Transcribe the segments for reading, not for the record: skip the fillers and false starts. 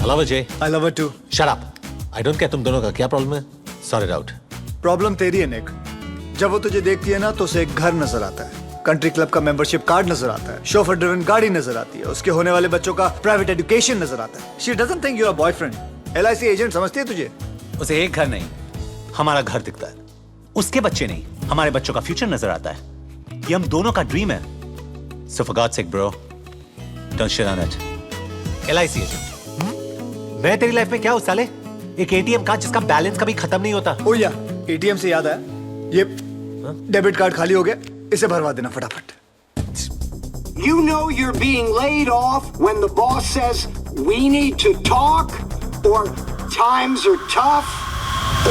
I love her, Jay. I love her too. Shut up. I don't care तुम दोनों का क्या problem है. Sort it out. प्रॉब्लम तेरी है निक. जब वो तुझे देखती है ना तो उसे एक घर नजर आता है, कंट्री क्लब का मेंबरशिप कार्ड नजर आता है, शोफर ड्रिवन गाड़ी नजर आती है, उसके होने वाले बच्चों का प्राइवेट एजुकेशन नजर आता है. She doesn't think you're a boyfriend. LIC agent समझती है तुझे. उसे एक घर नहीं, हमारा घर दिखता है. उसके बच्चे नहीं, हमारे बच्चों का फ्यूचर नजर आता है. ये हम दोनों का ड्रीम है. So for God's sake, bro, don't shit on it. LIC agent. मैं तेरी लाइफ में क्या हूँ साले? एक ATM कार्ड जिसका बैलेंस कभी खत्म नहीं होता. ओ या ATM से याद आया, ये डेबिट कार्ड खाली हो गया, इसे भरवा देना फटाफट. You know you're being laid off when the boss says we need to talk, or times are tough,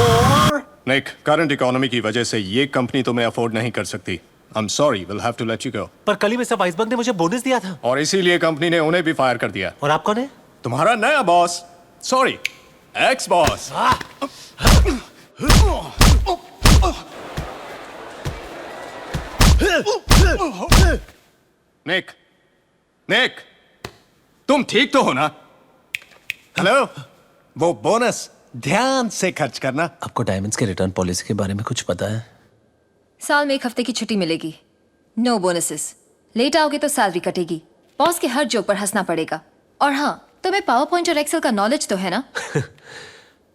or Nick, current economy की वजह से ये कंपनी तुम्हें अफोर्ड नहीं कर सकती. I'm sorry, we'll have to let you go. पर कल ही मिस्टर वाइसबर्ग ने मुझे बोनस दिया था. और इसीलिए कंपनी ने उन्हें भी फायर कर दिया. और आप कौन है? तुम्हारा नया boss. Sorry, ex boss. Nick, Nick, तुम ठीक तो हो ना? हेलो, वो बोनस ध्यान से खर्च करना. आपको डायमंड्स के रिटर्न पॉलिसी के बारे में कुछ पता है? साल में 1 हफ्ते की छुट्टी मिलेगी. No bonuses. लेट आओगे तो सैलरी कटेगी. बॉस के हर जोक पर हंसना पड़ेगा. और हाँ, तुम्हें पावर पॉइंट और एक्सेल का नॉलेज तो है ना?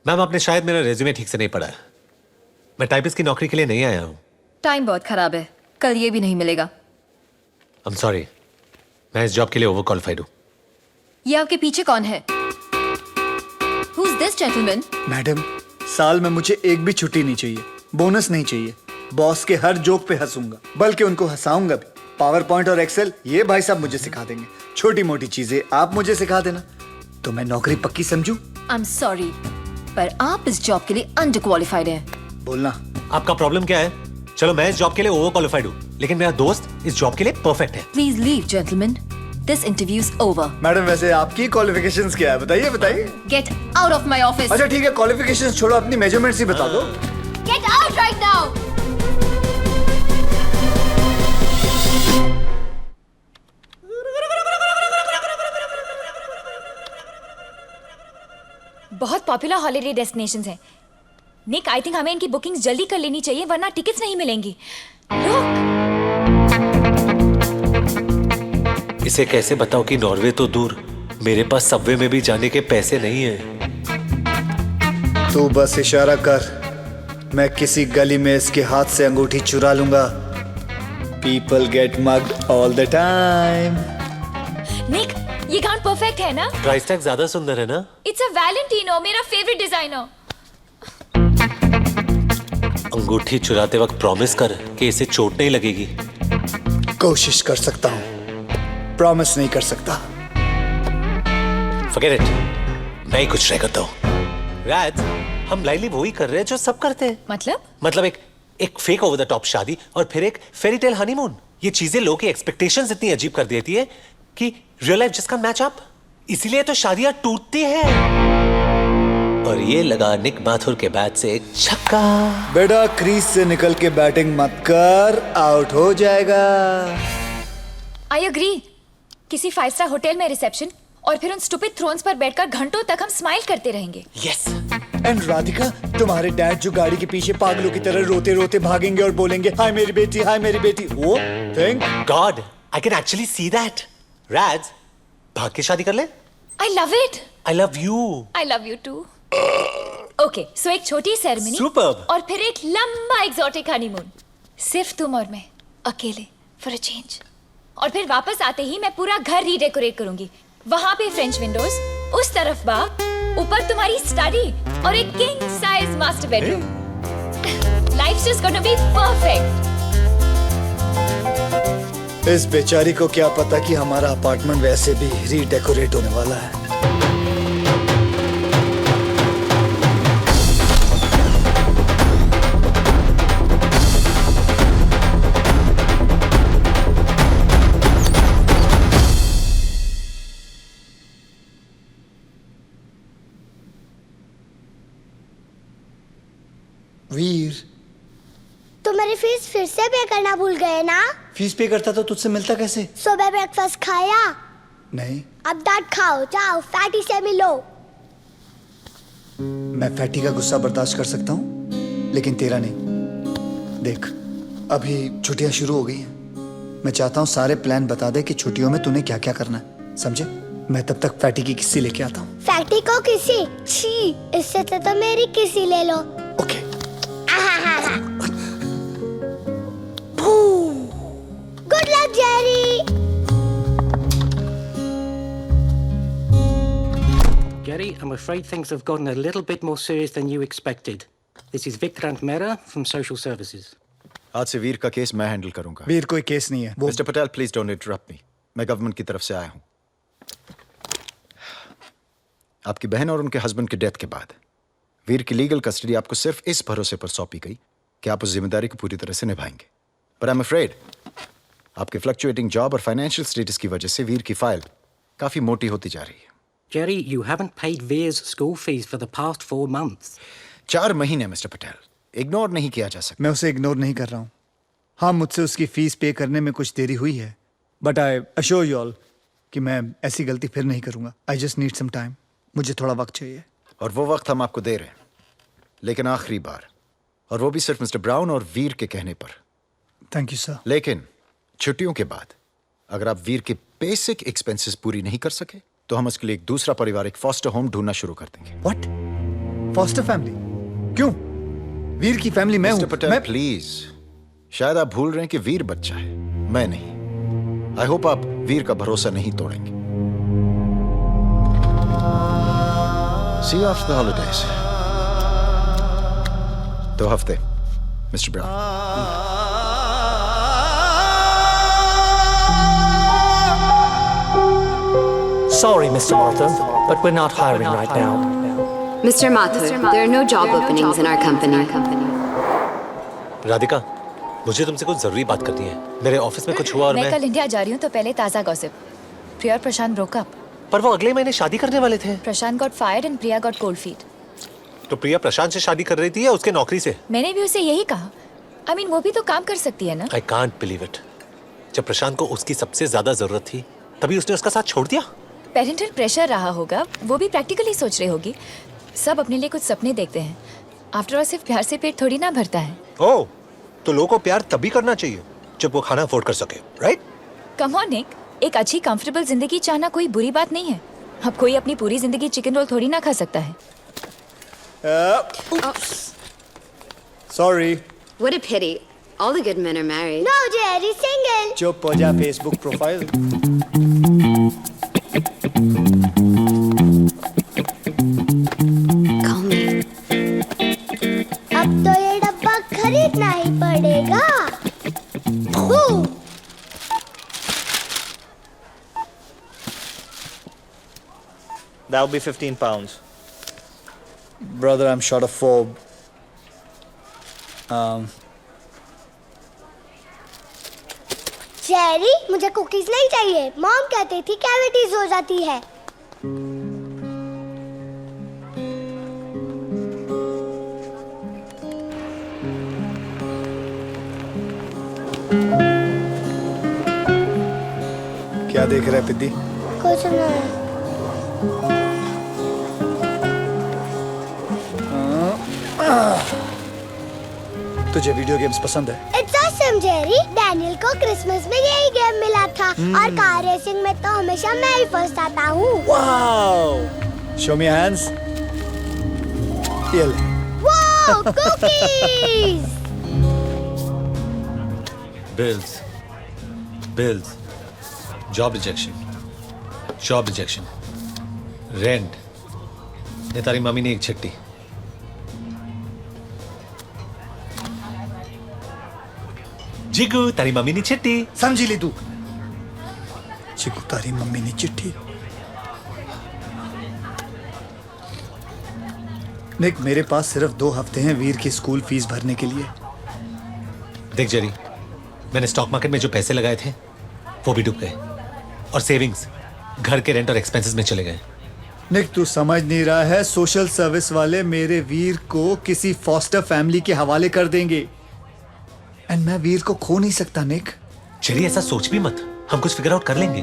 मैम, आपने शायद मेरा रेज्यूमे ठीक से नहीं पढ़ा है. मैं टाइपिस्ट की नौकरी के लिए नहीं आया हूँ. टाइम बहुत खराब है. कल ये भी नहीं मिलेगा. I'm sorry. मैं इस जॉब के लिए ओवर क्वालिफाइड हूँ. ये आपके पीछे कौन है? Who's this gentleman? मैडम, साल में मुझे एक भी छुट्टी नहीं चाहिए, बोनस नहीं चाहिए. बॉस के हर जोक पे हंसूंगा, बल्कि उनको हंसाऊंगा भी. पावर पॉइंट और एक्सेल ये भाई साहब मुझे सिखा देंगे. छोटी मोटी चीजें आप मुझे सिखा देना, तो मैं नौकरी पक्की समझूं. I'm sorry, पर आप इस जॉब के लिए अंडर क्वालिफाइड हैं. बोलना. आपका प्रॉब्लम क्या है? चलो, मैं इस जॉब के लिए ओवर क्वालिफाइड हूँ, लेकिन मेरा दोस्त इस जॉब के लिए परफेक्ट है. Please leave, gentlemen. This interview is over. Madam, वैसे आपकी क्वालिफिकेशंस क्या है? बताइए बताइए. Get out of my office. अच्छा ठीक है, क्वालिफिकेशंस छोड़ो, अपनी मेजरमेंट्स ही बता दो. Get out right now. बहुत पॉपुलर हॉलिडे डेस्टिनेशंस हैं. निक, आई थिंक हमें इनकी बुकिंग्स जल्दी कर लेनी चाहिए, वरना टिकट्स नहीं मिलेंगी. रुक. इसे कैसे बताओ कि नॉर्वे तो दूर, मेरे पास सबवे में भी जाने के पैसे नहीं हैं. तू बस इशारा कर, मैं किसी गली में इसके हाथ से अंगूठी चुरा लूंगा. People get mugged all the time. निक, ये गाउन परफेक्ट है ना? प्राइस टैग ज्यादा सुंदर है ना? इट्स अ वैलेंटिनो, मेरा फेवरेट डिजाइनर. अंगूठी चुराते वक्त प्रॉमिस कर कि इसे चोट नहीं लगेगी. कोशिश कर सकता हूँ, प्रॉमिस नहीं कर सकता. Forget it. मैं ही कुछ ट्राई करता हूँ. राज, हम लाइनली वो ही कर रहे हैं जो सब करते हैं. मतलब एक फेक ओवर द टॉप शादी और फिर एक फेरी टेल हनीमून. ये चीजें लोगों की एक्सपेक्टेशंस इतनी अजीब कर देती है कि रियल लाइफ जिसका मैच अप. इसीलिए तो शादियां टूटती हैं. और ये लगा निक माथुर के बैट से एक छक्का. बेटा, क्रीज से निकल के बैटिंग मत कर, आउट हो जाएगा. I agree. किसी 5 स्टार होटल में रिसेप्शन, और फिर उन स्टूपिड थ्रोन्स पर बैठकर घंटों तक हम स्माइल करते रहेंगे. यस. एंड राधिका, तुम्हारे डैड जो गाड़ी के पीछे पागलों की तरह रोते रोते भागेंगे और बोलेंगे हाय मेरी बेटी, हाय मेरी बेटी. वो thank god I can actually see that. Raj, भाग के शादी कर ले. I love it. I love you. I love you too. Okay, so एक छोटी सेरेमनी Superb. और फिर एक लंबा एग्जॉटिक हनीमून, सिर्फ तुम और मैं अकेले, फॉर अ चेंज. और फिर वापस आते ही मैं पूरा घर रीडेकोरेट करूंगी. वहां पे फ्रेंच विंडोज, उस तरफ बाग, ऊपर तुम्हारी स्टडी और एक king size master bedroom. Life's just gonna be perfect. इस बेचारी को क्या पता कि हमारा अपार्टमेंट वैसे भी रीडेकोरेट होने वाला है. वीर, तो मेरी फीस फिर से पे करना भूल गए ना? फीस पे करता तो तुझसे मिलता कैसे? सुबह ब्रेकफास्ट खाया? नहीं. अब डांट खाओ, जाओ फैटी से मिलो. मैं फैटी का गुस्सा बर्दाश्त कर सकता हूँ, लेकिन तेरा नहीं। देख, अभी छुट्टियां शुरू हो गई हैं। मैं चाहता हूँ सारे प्लान बता दे कि छुट्टियों में तूने क्या क्या करना है, समझे? मैं तब तक फैटी की किस्सी लेके आता हूँ। फैटी को किसी? छी, इससे तो मेरी किसी ले लो। Okay. Good luck Jerry. Gary, I'm afraid things have gotten a little bit more serious than you expected. This is Vikrant Mehra from Social Services. आज से वीर का केस मैं हैंडल करूंगा। वीर कोई केस नहीं है। वो mister Patel, please don't interrupt मी। मैं गवर्नमेंट की तरफ से आया हूं। आपकी बहन और उनके हस्बैंड के डेथ के बाद वीर की लीगल कस्टडी आपको सिर्फ इस भरोसे पर सौंपी गई कि आप उस जिम्मेदारी को पूरी तरह से निभाएंगे। पर आई एम अफ्रेड आपके फ्लक्चुएटिंग जॉब और फाइनेंशियल स्टेटस की वजह से वीर की फाइल काफी मोटी होती जा रही है। Jerry, you haven't paid Veer's school fees for the past 4 months. 4 महीने मिस्टर पटेल, इग्नोर नहीं किया जा सकता। मैं उसे इग्नोर नहीं कर रहा हूँ। हाँ, मुझसे उसकी फीस पे करने में कुछ देरी हुई है, but I assure you all कि मैं ऐसी गलती फिर नहीं करूंगा। I just need some time. मुझे थोड़ा वक्त चाहिए। और वो वक्त हम आपको दे रहे हैं, लेकिन आखिरी बार, और वो भी सिर्फ मिस्टर ब्राउन और वीर के कहने पर। Thank you sir. लेकिन छुट्टियों के बाद अगर आप वीर के बेसिक एक्सपेंसेस पूरी नहीं कर सके तो हम उसके लिए एक दूसरा पारिवारिक फॉस्टर होम ढूंढना शुरू कर देंगे। व्हाट? Foster family? क्यों? वीर की फैमिली मैं हूं। मिस्टर पटेल, प्लीज, शायद आप भूल रहे हैं कि वीर बच्चा है, मैं नहीं। आई होप आप वीर का भरोसा नहीं तोड़ेंगे। सी यू आफ्टर द हॉलिडेज। 2 हफ्ते mister brown. Sorry, Mr. Martha, but we're not hiring right now. Mr. Mathur, there are no job openings in our company. Radhika, मुझे तुमसे कुछ जरूरी बात करनी है। मेरे ऑफिस में कुछ हुआ और मैं कल इंडिया जा रही हूँ, तो पहले ताज़ा गॉसिप। प्रिया और प्रशांत ब्रोक अप। पर वो अगले महीने शादी करने वाले थे। Prashant got fired and Priya got cold feet. तो प्रिया प्रशांत से शादी कर रही थी या उसके नौकरी से? मैंने भी उसे यही कहा। I mean, वो भी तो काम कर सकती है ना? I can't believe it. जब प्रशांत को उसकी सबसे ज्यादा जरूरत थी, तभी उसने उसका साथ छोड़ दिया। पेरेंटल प्रेशर रहा होगा, वो भी प्रैक्टिकली सोच रही होगी। सब अपने लिए कुछ सपने देखते हैं। आफ्टर ऑल सिर्फ प्यार से पेट थोड़ी ना भरता है। ओह, तो लोगों को प्यार तभी करना चाहिए जब वो खाना अफोर्ड कर सके, राइट? कम ऑन निक, एक अच्छी कंफर्टेबल जिंदगी चाहना कोई बुरी बात नहीं है। अब कोई अपनी पूरी जिंदगी चिकन रोल थोड़ी ना खा सकता है। Sorry. What a pity. All the good men are married. No, Jerry, single. चुप हो जा। Facebook profile. Call me. अब तो ये डब्बा खरीदना ही पड़ेगा। That'll be 15 pounds. Brother, I'm short of 4. Jerry, मुझे कुकीज नहीं चाहिए। मॉम कहती थी कैविटीज हो जाती है। क्या देख रहा है पिद्दी? कुछ नहीं। तुझे वीडियो गेम्स पसंद है? It's awesome, Jerry. डैनियल को क्रिसमस में यही गेम मिला था और कार रेसिंग में तो हमेशा मैं ही फर्स्ट आता हूँ। Wow! Show me your hands. ये ले। Wow, cookies! bills, job rejection, rent. ये तारी मम्मी ने एक छट्टी। जिगू, तारी मम्मी ने चिट्ठी। समझी ली तू? चिकू, तारी मम्मी ने चिट्ठी। निक, मेरे पास सिर्फ 2 हफ्ते हैं वीर की स्कूल फीस भरने के लिए। देख जेरी, मैंने स्टॉक मार्केट में जो पैसे लगाए थे वो भी डूब गए, और सेविंग्स घर के रेंट और एक्सपेंसेस में चले गए। निक, तू समझ नहीं रहा है। सोशल सर्विस वाले मेरे वीर को किसी फॉस्टर फैमिली के हवाले कर देंगे, एंड मैं वीर को खो नहीं सकता। निक, जेरी, ऐसा सोच भी मत, हम कुछ फिगर आउट कर लेंगे।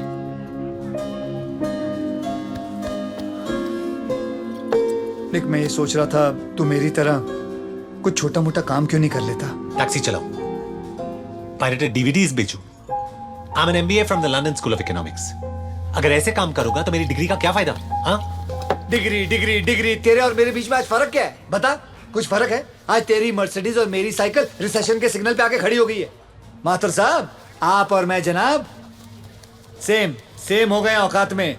निक, मैं ये सोच रहा था तू मेरी तरह कुछ छोटा मोटा काम क्यों नहीं कर लेता? टैक्सी चलाओ, पायरेटेड डीवीडीज बेचूं। I am an MBA from the London school of economics. अगर ऐसे काम करूंगा तो मेरी डिग्री का क्या फायदा? हाँ, डिग्री डिग्री डिग्री, तेरे और मेरे बीच में आज फर्क क्या है? बता, कुछ फर्क है? आज तेरी मर्सिडीज और मेरी साइकिल रिसेशन के सिग्नल पे आके खड़ी हो गई है। माथुर साहब, आप और मैं जनाब सेम सेम हो गए औकात में।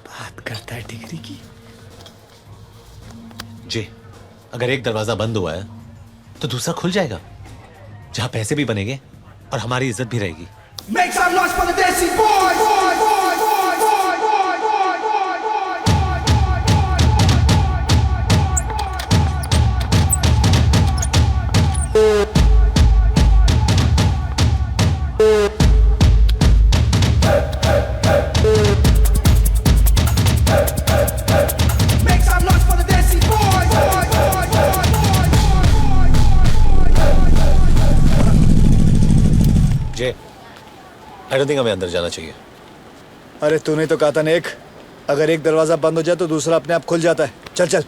बात करता है डिग्री की। जी, अगर एक दरवाजा बंद हुआ है तो दूसरा खुल जाएगा, जहां पैसे भी बनेंगे और हमारी इज्जत भी रहेगी। Make some noise for the Desi boys! Make some noise for the Desi boys! J, I don't think हमें अंदर जाना चाहिए। अरे तूने तो कहा था नेक, अगर एक दरवाजा बंद हो जाए तो दूसरा अपने आप खुल जाता है। चल चल।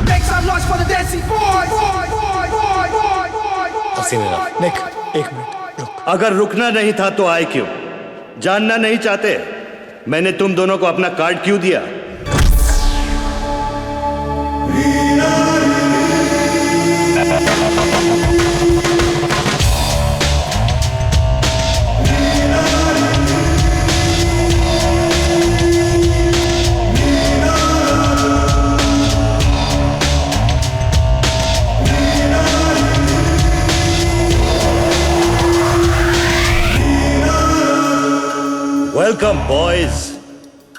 Make some noise for the Desi boys! निक, एक मिनट रुक। अगर रुकना नहीं था तो आए क्यों? जानना नहीं चाहते मैंने तुम दोनों को अपना कार्ड क्यों दिया? Welcome, boys.